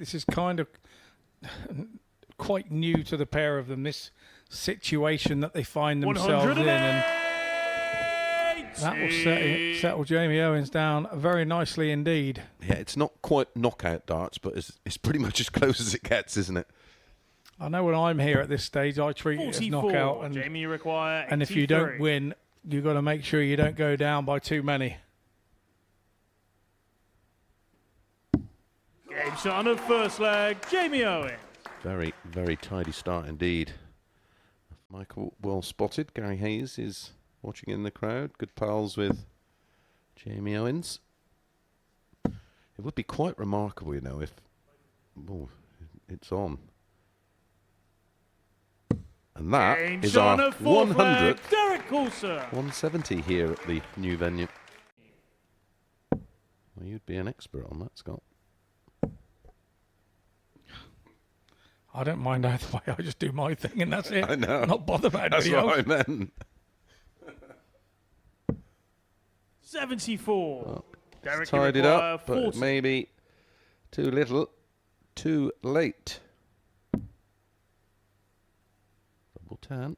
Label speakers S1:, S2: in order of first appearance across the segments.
S1: this is kind of quite new to the pair of them, this situation that they find themselves in, and that will settle Jamie Owens down very nicely indeed.
S2: Yeah, it's not quite knockout darts, but it's pretty much as close as it gets, isn't it?
S1: I know when I'm here at this stage, I treat it as knockout, and
S3: Jamie require 83.
S1: and if you don't win, you've got to make sure you don't go down by too many.
S3: Game shot on the first leg, Jamie Owens.
S2: Very, very tidy start indeed. Michael well spotted. Gary Hayes is watching in the crowd. Good pals with Jamie Owens. It would be quite remarkable, you know, if it's on. And that is our 100th,
S3: Derek Coulson.
S2: 170 here at the new venue. Well, you'd be an expert on that, Scott.
S1: I don't mind either way. I just do my thing and that's it.
S2: I know.
S1: I'm not bothered about
S2: That's
S1: anybody
S2: what
S1: else.
S2: I meant.
S3: 74.
S2: Well,
S3: Derek
S2: tied it
S3: require
S2: up, but
S3: 40.
S2: maybe too little, too late. Double 10.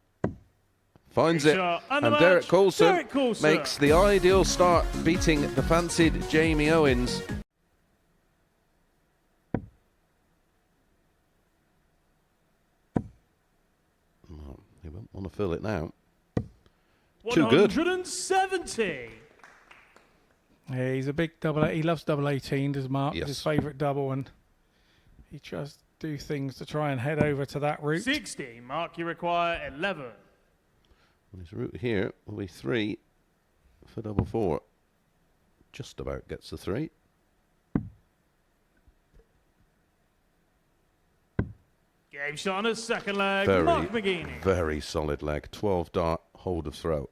S2: Finds
S3: Big
S2: it.
S3: shot, and
S2: And
S3: the
S2: Derek
S3: match,
S2: Coulson
S3: Derek Coulson.
S2: makes the ideal start, beating the fancied Jamie Owens. Well, he won't want to fill it now. Too good.
S3: 170.
S1: Yeah, he's a big double. He loves double 18, does Mark?
S2: Yes.
S1: It's his favourite double, and he tries to do things to try and head over to that route.
S3: 60. Mark, you require 11.
S2: And his route here will be 3 for double 4. Just about gets the 3.
S3: Game shot on his second leg,
S2: Very,
S3: Mark McGeaney.
S2: very solid leg. 12 dart, hold of throat.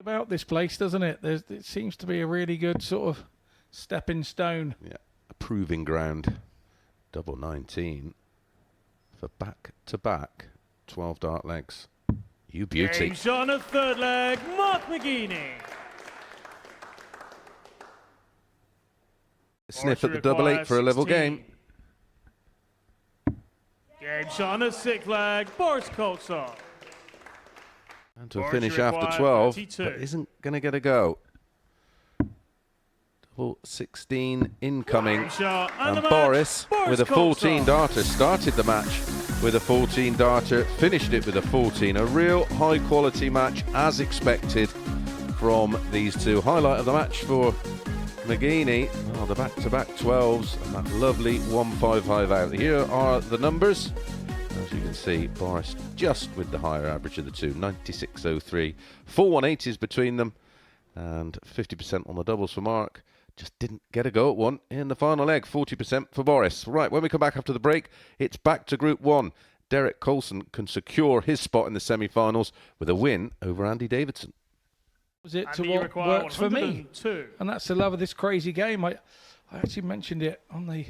S1: About this place, doesn't it? It seems to be a really good sort of stepping stone.
S2: Yeah, a proving ground. Double 19 for back to back 12 dart legs. You beauty.
S3: Game shot on the third leg, Mark McGeaney.
S2: Sniff at the
S3: Boris
S2: double 8 for a level
S3: 16.
S2: game.
S3: Game shot on the sixth leg, Boris Coulson.
S2: And to a
S3: Boris
S2: finish
S3: require
S2: after 12,
S3: 32.
S2: but isn't going to get a go. Double 16 incoming.
S3: Game shot and
S2: And
S3: the match,
S2: Boris with a 14
S3: Coulson.
S2: darter started the match with a 14 darter, finished it with a 14. A real high quality match as expected from these two. Highlight of the match for McGeaney, the back-to-back 12s and that lovely 155 out. Here are the numbers. As you can see, Boris just with the higher average of the two, 96.03. 4 180s between them and 50% on the doubles for Mark. Just didn't get a go at one in the final leg, 40% for Boris. Right, when we come back after the break, it's back to Group 1. Derek Coulson can secure his spot in the semi-finals with a win over Andy Davidson.
S1: Was it to
S3: Andy
S1: what
S3: require
S1: works for me?
S3: 102.
S1: And that's the love of this crazy game. I actually mentioned it on the...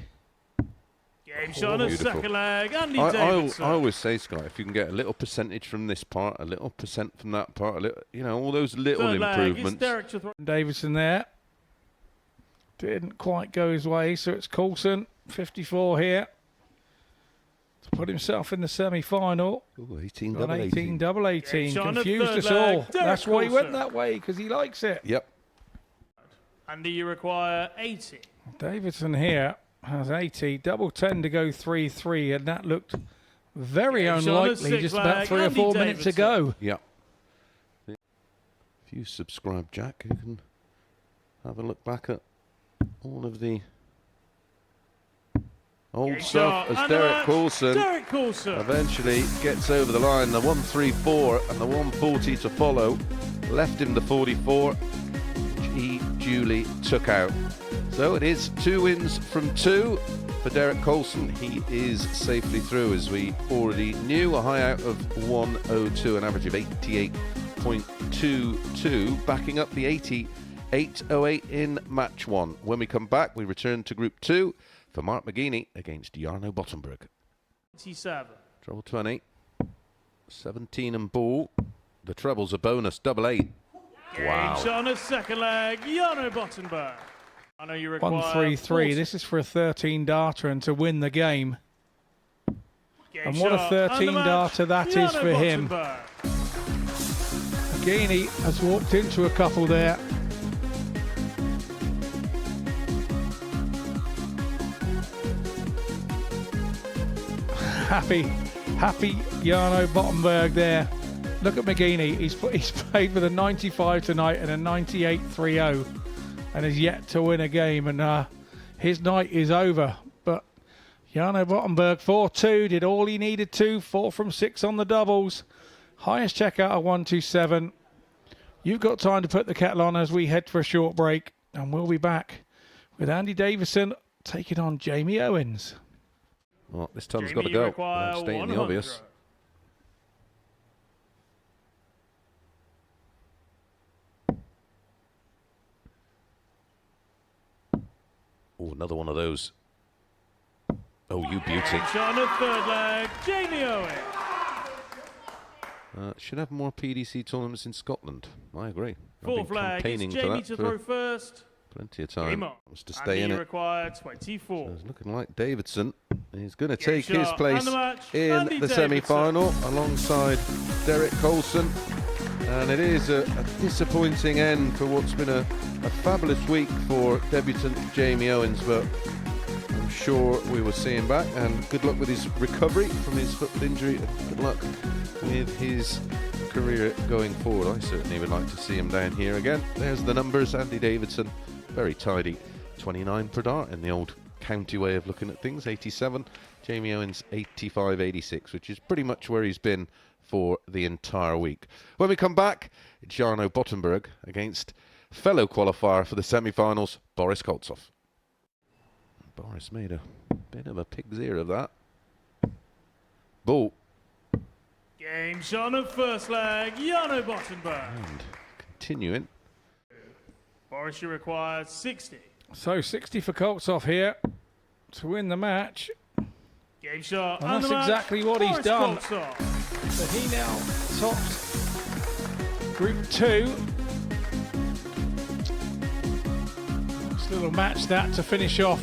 S3: Game shot on the
S2: beautiful.
S3: second leg, Andy
S2: I
S3: Davidson.
S2: always say, Scott, if you can get a little percentage from this part, a little percent from that part, a little, you know, all those little
S3: Third leg is
S2: improvements.
S3: Derek to throw.
S1: Davidson there. Didn't quite go his way, so it's Coulson, 54 here, to put himself in the semi-final.
S2: Ooh, 18
S1: On
S2: double
S1: 18,
S2: 18.
S1: double 18.
S3: Yeah, Sean, the
S1: Confused
S3: third
S1: us
S3: leg,
S1: all.
S3: Derek
S1: That's why he went
S3: Coulson.
S1: that way, because he likes it.
S2: Yep.
S3: Andy, you require 80.
S1: Davidson here has 80, double 10 to go 3-3, and that looked very
S3: Yeah, Sean, the
S1: unlikely
S3: sixth
S1: just about
S3: leg,
S1: 3 or
S3: Andy
S1: 4 minutes
S3: Davidson.
S1: ago.
S2: Yep. If you subscribe, Jack, you can have a look back at all of the old
S3: Game
S2: stuff
S3: shot
S2: as
S3: and the
S2: Derek
S3: match,
S2: Coulson
S3: Derek Coulson.
S2: eventually gets over the line. The 134 and the 140 to follow left him the 44, which he duly took out. So it is 2 wins from 2 for Derek Coulson. He is safely through, as we already knew. A high out of 102, an average of 88.22, backing up the 88.08 in match 1. When we come back, we return to Group 2 for Mark McGeaney against Jarno Bottenberg.
S3: 27.
S2: Treble 20, 17 and ball. The treble's a bonus, double 8.
S3: Game shot on the second leg, Jarno Bottenberg. I know you require
S1: 1-3-3. This is for a 13 darter and to win the game.
S3: Game
S1: And what a
S3: shot.
S1: 13
S3: And the match,
S1: darter that is for him.
S3: Bottenberg.
S1: Maggini has walked into a couple there. Happy Jarno Bottenberg there. Look at Maggini. He's played with a 95 tonight and a 98-3-0 and has yet to win a game. And his night is over. But Jarno Bottenberg, 4-2, did all he needed to. 4 from 6 on the doubles. Highest checkout of 127. You've got time to put the kettle on as we head for a short break. And we'll be back with Andy Davison taking on Jamie Owens.
S2: Well, this time's
S3: Jamie,
S2: got to
S3: you
S2: go.
S3: require
S2: Don't stay in the
S3: 100.
S2: obvious. Oh, another one of those. Oh, you beauty.
S3: Game shot on the third leg. Jamie Owens.
S2: Should have more PDC tournaments in Scotland. I agree. I've
S3: Fourth
S2: been
S3: flag. It's
S2: campaigning for
S3: Jamie
S2: that
S3: to
S2: for
S3: throw first.
S2: plenty of
S3: Game
S2: time.
S3: on.
S2: Wants to stay in
S3: Andy
S2: it.
S3: required 24.
S2: So it's looking like Davidson is going to
S3: Game
S2: take his
S3: shot.
S2: place
S3: And the match,
S2: in
S3: Andy
S2: the
S3: Davidson.
S2: semi-final alongside Derek Colson. And it is a disappointing end for what's been a fabulous week for debutant Jamie Owens, but I'm sure we will see him back, and good luck with his recovery from his foot injury, and good luck with his career going forward. I certainly would like to see him down here again. There's the numbers. Andy Davidson, very tidy, 29 per dart in the old county way of looking at things, 87. Jamie Owens, 85, 86, which is pretty much where he's been for the entire week. When we come back, it's Jarno Bottenberg against fellow qualifier for the semi-finals, Boris Koltsov. Boris made a bit of a pig's ear of that. Ball.
S3: Game shot on the first leg. Jarno Bottenberg.
S2: And continuing.
S3: Boris, you required 60.
S1: So 60 for Koltsov here to win the match.
S3: Game shot.
S1: And
S3: And
S1: that's
S3: the match,
S1: exactly what he's
S3: Boris
S1: done.
S3: Koltsov.
S1: So he now tops Group 2. Nice little match that to finish off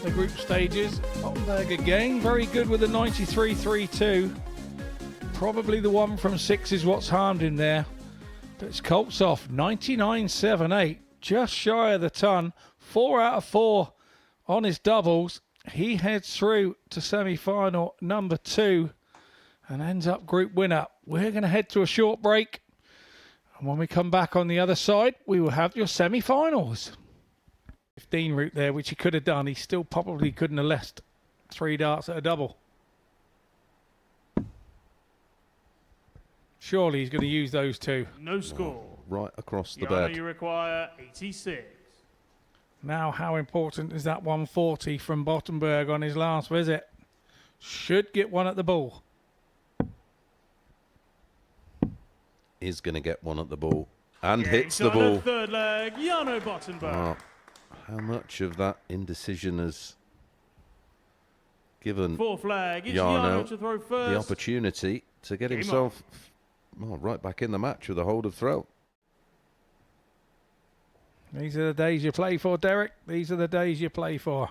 S1: the group stages. Bottenberg again, very good with a 93-3-2. Probably the 1 from 6 is what's harmed him there. But it's Koltsov, 99-7-8, just shy of the ton. 4 out of 4 on his doubles. He heads through to semi-final number 2 and ends up group winner. We're going to head to a short break. And when we come back on the other side, we will have your semi-finals. 15 route there, which he could have done. He still probably couldn't have left 3 darts at a double. Surely he's going to use those 2.
S3: No score.
S2: Right across the
S3: Jarno,
S2: bed.
S3: you require 86.
S1: Now, how important is that 140 from Bottenberg on his last visit? Should get one at the ball.
S2: Is going to get one at the ball. And
S3: Game
S2: hits the
S3: shot on
S2: ball.
S3: third leg. Jarno Bottenberg.
S2: Oh, how much of that indecision has given
S3: Fourth flag. It's
S2: Jarno
S3: Jarno to throw first.
S2: the opportunity to get
S3: Game
S2: himself right back in the match with a hold of throw.
S1: These are the days you play for, Derek. These are the days you play for.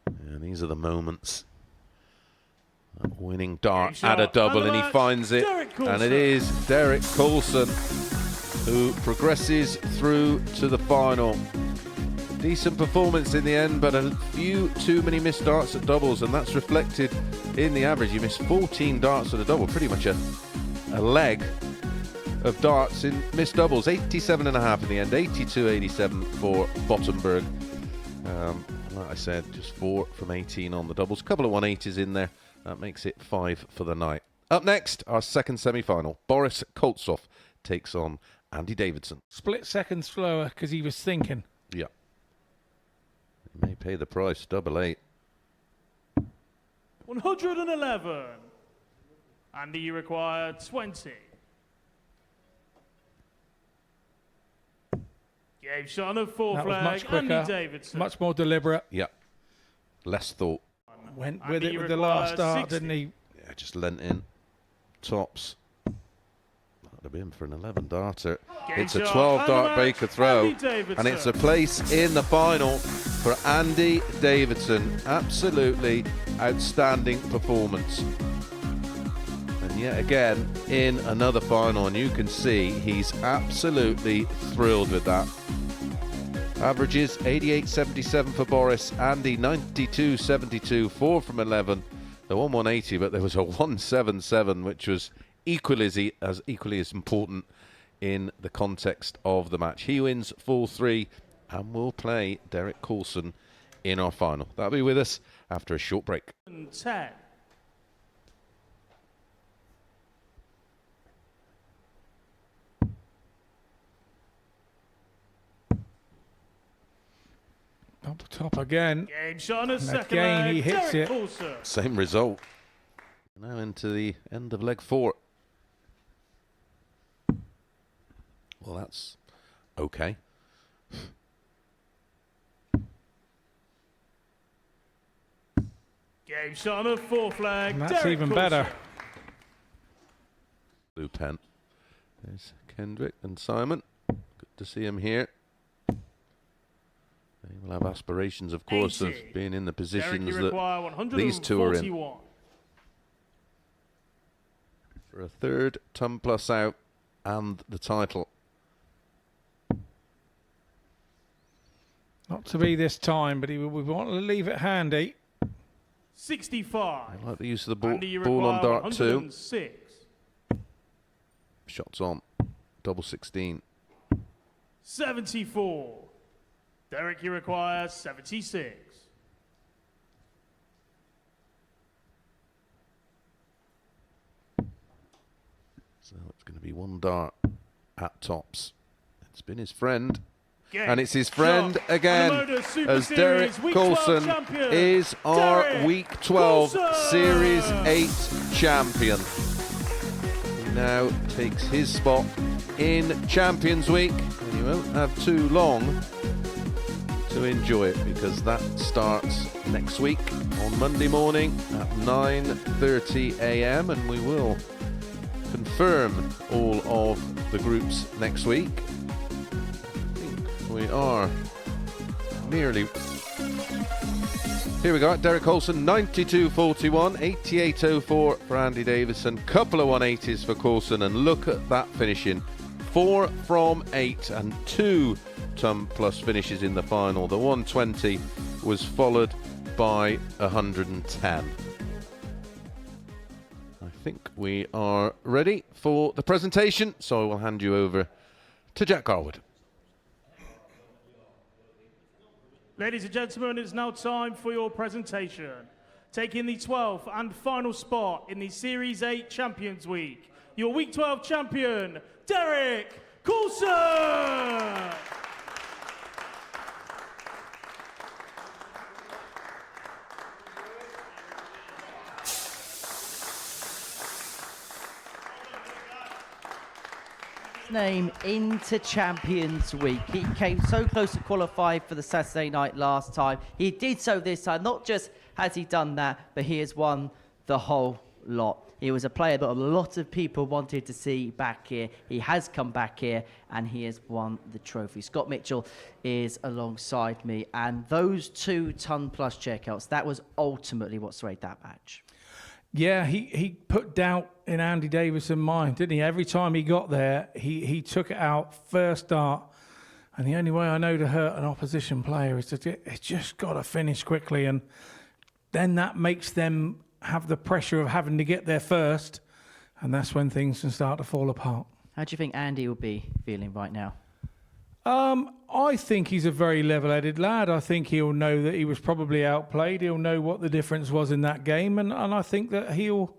S2: And these are the moments. That winning dart
S3: Game
S2: at a
S3: shot,
S2: double,
S3: and the
S2: and he
S3: match,
S2: finds it.
S3: Derek
S2: And
S3: Coulson.
S2: it is Derek Coulson who progresses through to the final. Decent performance in the end, but a few too many missed darts at doubles, and that's reflected in the average. You missed 14 darts at a double, pretty much a leg of darts in missed doubles. 87.5 in the end, 82.87 for Bottenberg. Like I said, just 4 from 18 on the doubles. A couple of 180s in there. That makes it 5 for the night. Up next, our second semi-final. Boris Koltsov takes on Andy Davidson.
S1: Split second slower because he was thinking.
S2: Yeah. He may pay the price, 888.
S3: 111. Andy, you require 20. Game shot on the fourth
S1: That was
S3: flag.
S1: much quicker,
S3: Andy Davidson.
S1: much more deliberate.
S2: Yeah. Less thought.
S1: Went
S3: Andy,
S1: with it
S3: you
S1: with the last
S3: require
S1: start,
S3: 60.
S1: didn't he?
S2: Yeah, just lent in. Tops. have been for an 11 darter.
S3: Game
S2: It's a
S3: shot,
S2: 12
S3: and
S2: dart
S3: the
S2: Baker
S3: match,
S2: throw,
S3: Andy Davidson.
S2: and it's a place in the final for Andy Davidson. Absolutely outstanding performance. And yet again, in another final, and you can see he's absolutely thrilled with that. Averages 88.77 for Boris, Andy 92.72, 4 from 11. The 180, but there was a 177, which was equally as important in the context of the match. He wins 4-3 and will play Derek Coulson in our final. That'll be with us after a short break.
S3: 10.
S1: Up the top again.
S3: Game shot on a second
S1: again,
S3: leg.
S1: he hits
S3: Derek
S1: it.
S3: Coulson.
S2: Same result. Now into the end of leg 4. Well, that's okay.
S3: Game shot on a fourth leg.
S1: And that's
S3: Derek
S1: even
S3: Coulson.
S1: better.
S2: Blue pen. There's Kendrick and Simon. Good to see him here. They will have aspirations, of course,
S3: 80.
S2: of being in the
S3: Derek,
S2: positions
S3: you
S2: that
S3: require
S2: these two are in.
S3: 141.
S2: For a third ton plus out and the title.
S1: Not to be this time, but we want to leave it handy.
S3: 65.
S2: I like the use of the ball,
S3: Andy, you
S2: ball on
S3: require
S2: dart 2.
S3: 106.
S2: Shots on. Double 16.
S3: 74. Derek, you require 76.
S2: So it's going to be one dart at tops. It's been his friend.
S3: Game
S2: And it's his friend
S3: shot.
S2: again,
S3: And the Motor Super
S2: as
S3: Series
S2: Derek
S3: Week 12
S2: Coulson
S3: champion,
S2: is our
S3: Derek
S2: Week 12
S3: Coulson.
S2: Series 8 champion. He now takes his spot in Champions Week, and he won't have too long to enjoy it, because that starts next week on Monday morning at 9:30 a.m. and we will confirm all of the groups next week. I think we are nearly. Here we go. Derek Coulson 92.41, 88.04 for Andy Davidson. Couple of 180s for Coulson, and look at that finishing. 4 from 8 and 2 ton plus finishes in the final. The 120 was followed by 110. I think we are ready for the presentation, so I will hand you over to Jack Garwood.
S3: Ladies and gentlemen, it's now time for your presentation. Taking the 12th and final spot in the Series 8 Champions Week, your Week 12 champion, Derek Coulson!
S4: Name into Champions Week. He came so close to qualify for the Saturday night last time. He did so this time. Not just has he done that, but he has won the whole lot. He was a player that a lot of people wanted to see back here. He has come back here and he has won the trophy. Scott Mitchell is alongside me, and those 2 ton plus checkouts, that was ultimately what swayed that match.
S1: Yeah, he put doubt in Andy Davidson's mind, didn't he? Every time he got there, he took it out first dart. And the only way I know to hurt an opposition player is to it's just got to finish quickly. And then that makes them have the pressure of having to get there first. And that's when things can start to fall apart.
S4: How do you think Andy will be feeling right now?
S1: I think he's a very level-headed lad. I think he'll know that he was probably outplayed. He'll know what the difference was in that game, and I think that he'll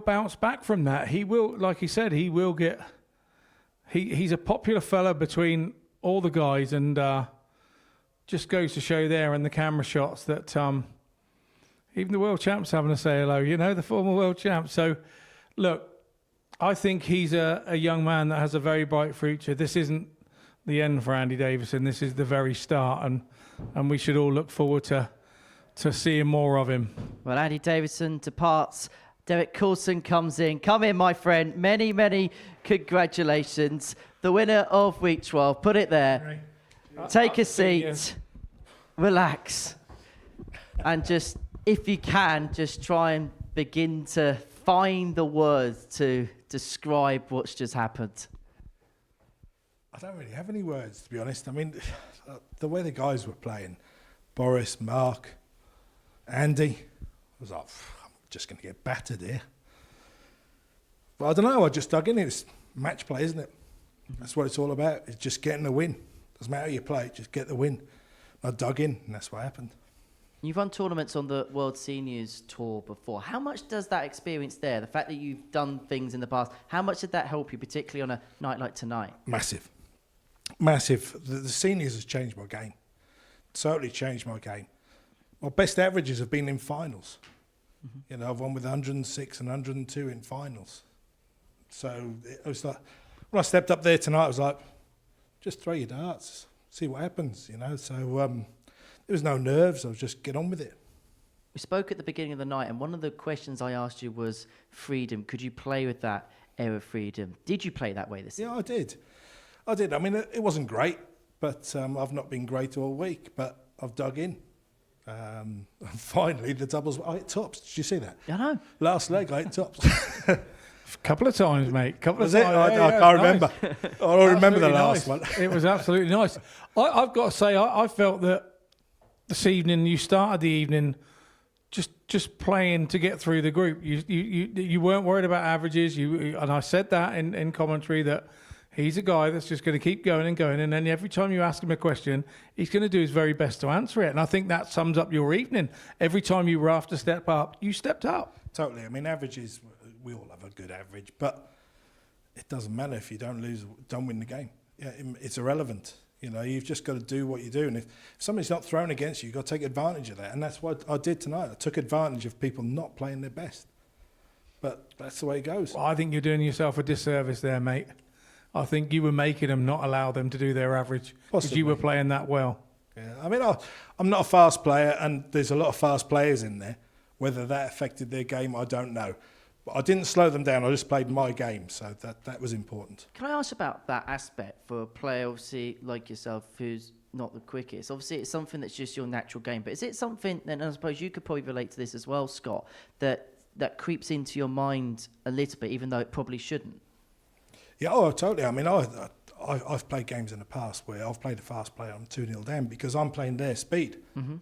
S1: bounce back from that. He will, like he said, he will get. He's a popular fella between all the guys, and just goes to show there in the camera shots that even the world champs having to say hello. You know, the former world champ. So, look, I think he's a young man that has a very bright future. This isn't the end for Andy Davidson. This is the very start, and we should all look forward to seeing more of him.
S4: Well, Andy Davidson departs Derek Coulson comes in. Come in, my friend. Many, many congratulations. The winner of week 12. Put it there. Take a seat. Relax. And just, if you can, just try and begin to find the words to describe what's just happened.
S5: I don't really have any words, to be honest. I mean, the way the guys were playing, Boris, Mark, Andy, I was like, I'm just going to get battered here. But I don't know, I just dug in. It's match play, isn't it? That's what it's all about. It's just getting the win. Doesn't matter how you play, just get the win. I dug in, and that's what happened.
S4: You've run tournaments on the World Seniors Tour before. How much does that experience there, the fact that you've done things in the past, how much did that help you, particularly on a night like tonight?
S5: Massive. Massive. The seniors has changed my game. Totally changed my game. My best averages have been in finals. You know, I've won with 106 and 102 in finals. So it was like, when I stepped up there tonight, I was like, just throw your darts, see what happens, you know. So there was no nerves. I was just get on with it.
S4: We spoke at the beginning of the night, and one of the questions I asked you was freedom. Could you play with that air of freedom? Did you play that way this season?
S5: Yeah, I did. I mean, it wasn't great, but I've not been great all week, but I've dug in. And finally, the doubles, I hit tops. Did you see that?
S4: I know.
S5: Last leg, I hit tops.
S1: A couple of times, mate. Couple
S5: Was
S1: of
S5: it?
S1: times.
S5: I can't remember. I don't remember the last
S1: Nice.
S5: one.
S1: It was absolutely nice. I've got to say, I felt that this evening you started the evening just playing to get through the group. You weren't worried about averages. And I said that in commentary that he's a guy that's just going to keep going and going. And then every time you ask him a question, he's going to do his very best to answer it. And I think that sums up your evening. Every time you were asked to step up, you stepped up.
S5: Totally. I mean, averages, we all have a good average, but it doesn't matter if you don't win the game. Yeah, it's irrelevant. You know, you've just got to do what you do. And if somebody's not thrown against you, you've got to take advantage of that. And that's what I did tonight. I took advantage of people not playing their best. But that's the way it goes.
S1: Well, I think you're doing yourself a disservice there, mate. I think you were making them not allow them to do their average because you were playing that well.
S5: Yeah, I mean, I'm not a fast player, and there's a lot of fast players in there. Whether that affected their game, I don't know. But I didn't slow them down. I just played my game, so that was important.
S4: Can I ask about that aspect for a player, obviously, like yourself, who's not the quickest? Obviously, it's something that's just your natural game. But is it something, and I suppose you could probably relate to this as well, Scott, that creeps into your mind a little bit, even though it probably shouldn't?
S5: Yeah, oh, totally. I mean, I've played games in the past where I've played a fast player, I'm 2-0 down because I'm playing their speed and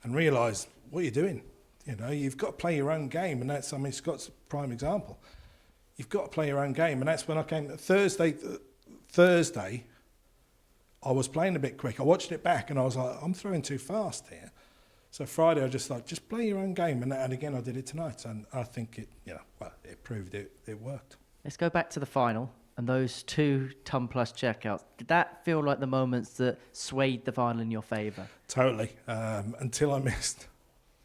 S5: realise, what are you doing? You know, you've got to play your own game, and that's, I mean, Scott's a prime example. You've got to play your own game, and that's when I came Thursday, I was playing a bit quick. I watched it back, and I was like, I'm throwing too fast here. So Friday, I just play your own game, and again, I did it tonight, and I think it proved it worked.
S4: Let's go back to the final and those 2 ton-plus checkouts. Did that feel like the moments that swayed the final in your favour?
S5: Totally. Until I missed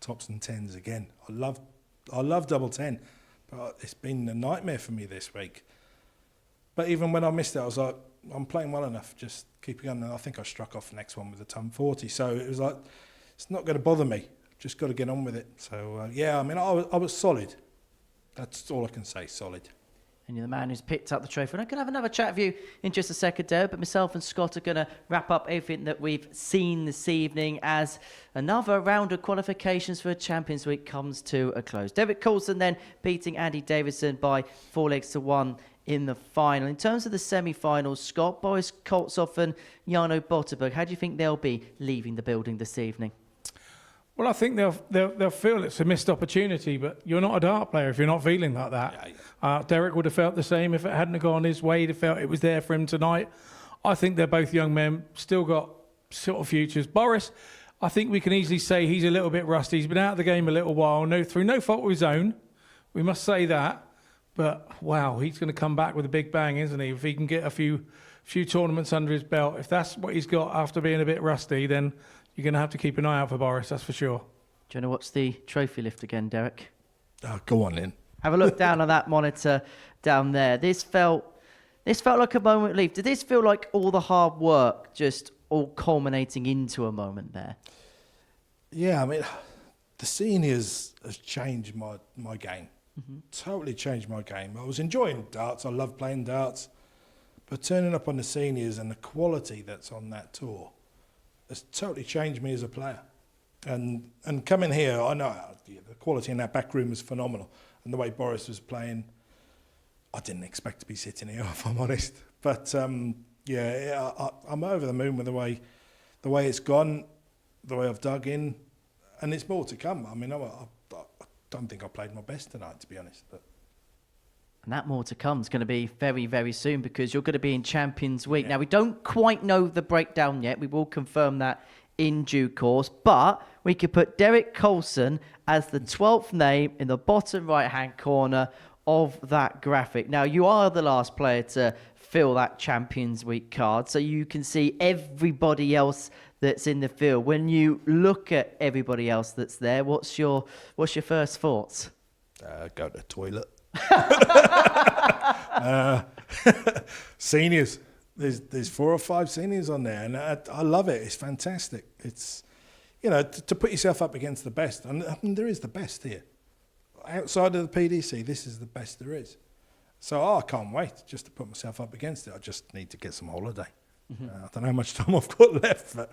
S5: tops and tens again. I love double 10, but it's been a nightmare for me this week. But even when I missed it, I was like, I'm playing well enough, just keep going. And I think I struck off the next one with a ton 40. So it was like, it's not going to bother me. Just got to get on with it. So, yeah, I mean, I was solid. That's all I can say, solid.
S4: And you're the man who's picked up the trophy. And I can have another chat with you in just a second, Derek, but myself and Scott are going to wrap up everything that we've seen this evening as another round of qualifications for a Champions Week comes to a close. Derek Coulson then beating Andy Davidson by 4-1 in the final. In terms of the semi-finals, Scott, Boris Koltsov and Jarno Botterberg, how do you think they'll be leaving the building this evening?
S1: Well, I think they'll feel it's a missed opportunity, but you're not a dart player if you're not feeling like that. Derek would have felt the same if it hadn't gone his way. He'd have felt it was there for him tonight. I think they're both young men, still got sort of futures. Boris, I think we can easily say he's a little bit rusty. He's been out of the game a little while, through no fault of his own. We must say that. But, wow, he's going to come back with a big bang, isn't he? If he can get a few tournaments under his belt. If that's what he's got after being a bit rusty, then you're going to have to keep an eye out for Boris, that's for sure.
S4: Do you know what's the trophy lift again, Derek?
S5: Oh, go on then.
S4: Have a look down on that monitor down there. This felt like a moment of relief. Did this feel like all the hard work just all culminating into a moment there?
S5: Yeah, I mean, the seniors has changed my game. Totally changed my game. I was enjoying darts. I love playing darts. But turning up on the seniors and the quality that's on that tour has totally changed me as a player. And coming here, I know the quality in that back room was phenomenal. And the way Boris was playing, I didn't expect to be sitting here, if I'm honest. But I'm over the moon with the way it's gone, the way I've dug in, and it's more to come. I mean, I don't think I played my best tonight, to be honest. But.
S4: And that more to come is going to be very, very soon because you're going to be in Champions Week. Now, we don't quite know the breakdown yet. We will confirm that in due course. But we could put Derek Coulson as the 12th name in the bottom right-hand corner of that graphic. Now, you are the last player to fill that Champions Week card, so you can see everybody else that's in the field. When you look at everybody else that's there, what's your first thoughts?
S5: Go to the toilet. Seniors. There's 4 or 5 seniors on there, and I love it. It's fantastic. It's, to put yourself up against the best, and I mean, there is the best here. Outside of the PDC, this is the best there is. So I can't wait just to put myself up against it. I just need to get some holiday. I don't know how much time I've got left, but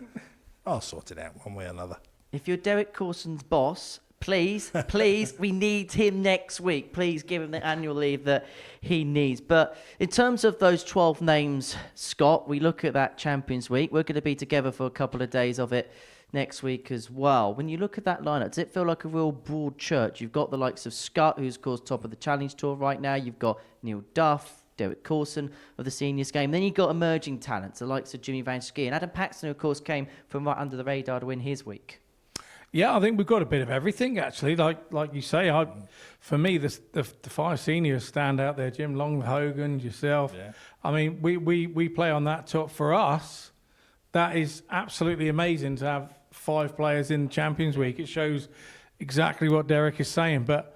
S5: I'll sort it out one way or another.
S4: If you're Derek Coulson's boss, please, we need him next week. Please give him the annual leave that he needs. But in terms of those 12 names, Scott, we look at that Champions Week. We're going to be together for a couple of days of it next week as well. When you look at that lineup, does it feel like a real broad church? You've got the likes of Scott, who's, of course, top of the Challenge Tour right now. You've got Neil Duff, Derek Coulson of the seniors game. Then you've got emerging talents, the likes of Jimmy Van Schie. And Adam Paxton, who, of course, came from right under the radar to win his week.
S1: Yeah, I think we've got a bit of everything, actually. Like you say, for me, the 5 seniors stand out there. Jim Long, Hogan, yourself. Yeah. I mean, we play on that top. For us, that is absolutely amazing to have 5 players in Champions Week. It shows exactly what Derek is saying. But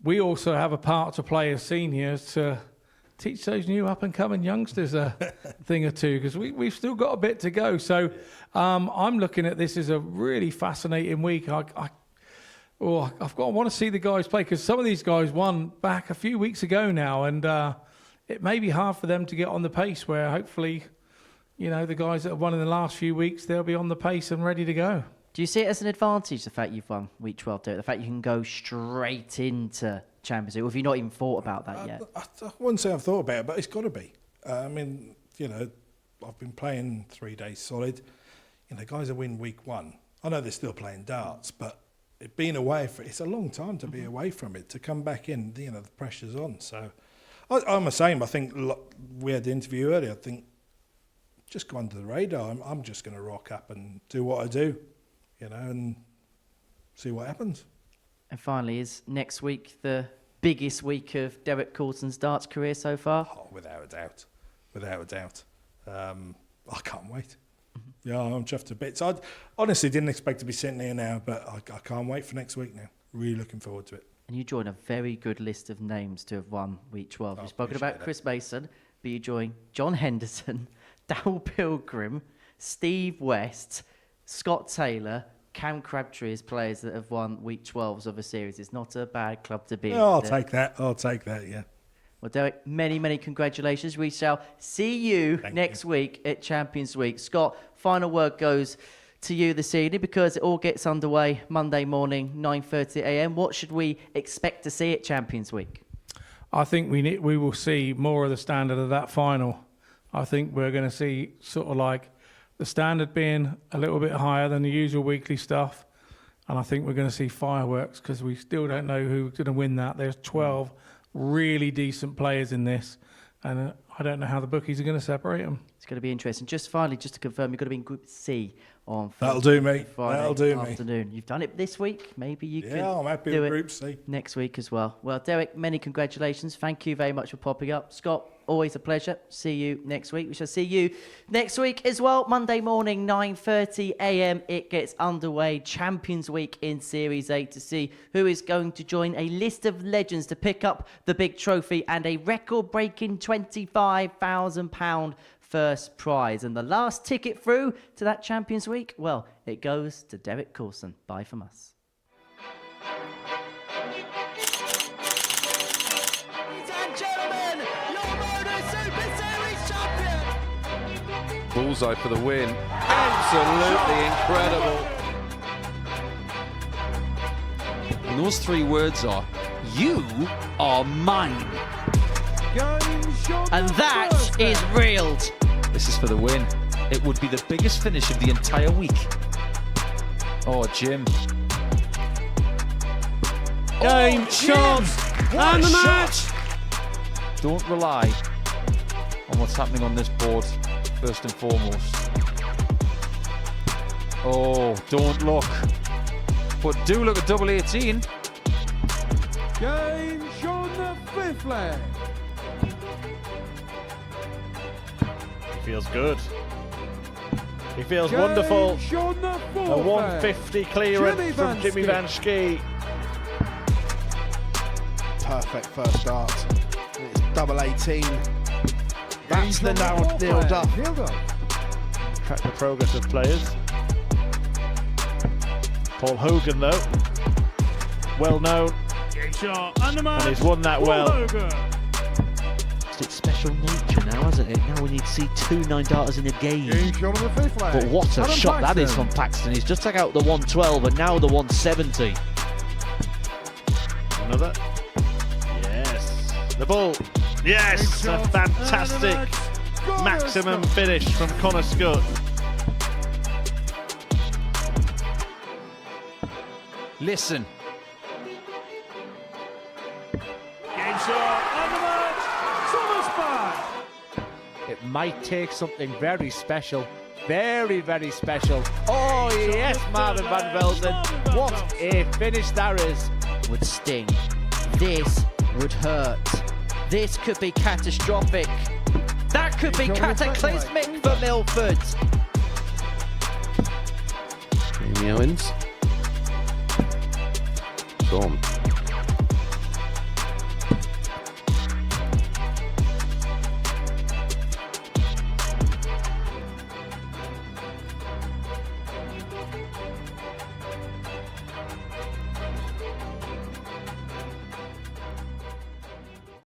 S1: we also have a part to play as seniors to teach those new up-and-coming youngsters a thing or two, because we've still got a bit to go. So I'm looking at this as a really fascinating week. I want to see the guys play, because some of these guys won back a few weeks ago now, and it may be hard for them to get on the pace where hopefully, the guys that have won in the last few weeks, they'll be on the pace and ready to go. Do
S4: you see it as an advantage, the fact you've won Week 12, the fact you can go straight into Champions League? Or have you not even thought about that yet?
S5: I wouldn't say I've thought about it, but it's got to be. I mean, I've been playing 3 days solid. Guys that win Week 1, I know they're still playing darts, but being away it's a long time to be away from it. To come back in, the pressure's on. So I'm the same. I think we had the interview earlier. I think just go under the radar. I'm just going to rock up and do what I do, and see what happens.
S4: And finally, is next week the biggest week of Derek Coulson's darts career so far?
S5: Oh, without a doubt. I can't wait. Yeah, I'm chuffed to bits. I honestly didn't expect to be sitting here now, but I can't wait for next week now. Really looking forward to it.
S4: And you join a very good list of names to have won Week 12. You've spoken about Chris Mason, but you join John Henderson, Darryl Pilgrim, Steve West, Scott Taylor, Cam Crabtree as players that have won Week 12s of a series. It's not a bad club to be in.
S5: I'll take that, yeah.
S4: Well, Derek, many, many congratulations. We shall see you next week at Champions Week. Scott, final word goes to you this evening, because it all gets underway Monday morning, 9:30 a.m. What should we expect to see at Champions Week?
S1: I think we will see more of the standard of that final. I think we're going to see sort of like the standard being a little bit higher than the usual weekly stuff. And I think we're going to see fireworks, because we still don't know who's going to win that. There's 12 really decent players in this, and I don't know how the bookies are going to separate them.
S4: It's going to be interesting. Just finally, just to confirm, you're going to be in Group C on Friday.
S5: That'll do me.
S4: Friday afternoon. You've done it this week. Maybe you can
S5: I'm happy with Group C
S4: next week as well. Well, Derek, many congratulations. Thank you very much for popping up. Scott, always a pleasure. See you next week. We shall see you next week as well. Monday morning, 9:30 a.m. It gets underway. Champions Week in Series 8 to see who is going to join a list of legends to pick up the big trophy and a record-breaking £25,000 first prize. And the last ticket through to that Champions Week, well, it goes to Derek Coulson. Bye from us.
S2: bullseye for the win. Absolutely incredible.
S6: And those 3 words are, "You are mine."
S4: And that is reeled.
S6: This is for the win. It would be the biggest finish of the entire week. Oh, Jim.
S3: Game, shot, and the match.
S6: Don't rely on what's happening on this board, first and foremost. Oh, don't look. But do look at double 18.
S7: Game shown the 5th leg.
S3: He feels good. He feels wonderful.
S7: Shown the 4th
S3: A 150 clearance from Jimmy Van Schie.
S8: Perfect first start. It's double 18. That's the now nailed up.
S3: Track the progress of players. Paul Hogan, though, well known, and he's won that well.
S9: Its special nature now, hasn't it? Now we need to see 2 9-darters in a game. But what a shot that is from Paxton. He's just took out the 112 and now the 170.
S3: Another. Yes. The ball. Yes. A fantastic maximum finish from Connor Scott.
S6: Listen.
S3: Game shot on the match. Thomas back.
S10: It might take something very special. Very, very special. Oh, yes, Marvin Van Velzen. What a finish that is.
S4: Would sting. This would hurt. This could be catastrophic. That could be cataclysmic for Milford.
S2: Jamie Owens. Tom.